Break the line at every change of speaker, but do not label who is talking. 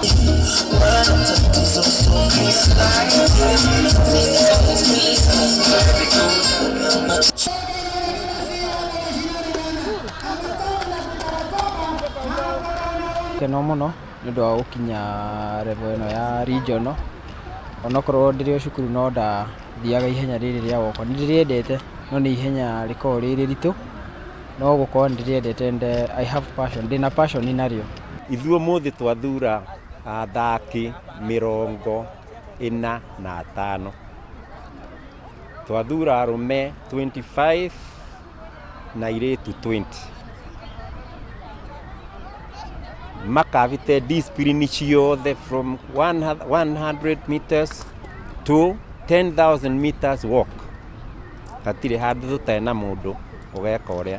Keno muno nĩũndũ wa gũkinya level ĩno ya regional. Onokorwo ndĩrĩ cukuru no ndathiaga ihenya rĩrĩ rĩa walk. Nĩndĩrĩendete no nĩ ihenya rĩkoragwo rĩ rĩritũ, no gũkorwo nĩndĩrĩendete and I have passion, ndĩna passion narĩo.
Ithuĩ ũmũthĩ twathura athaki 45, twathura arũme 25 na airĩtu 20. Makavite discipline ciothe from 100 meters to 10,000 meters walk. Hatirĩ handũ tũtarĩ na mũndũ ũgeka ũrĩa.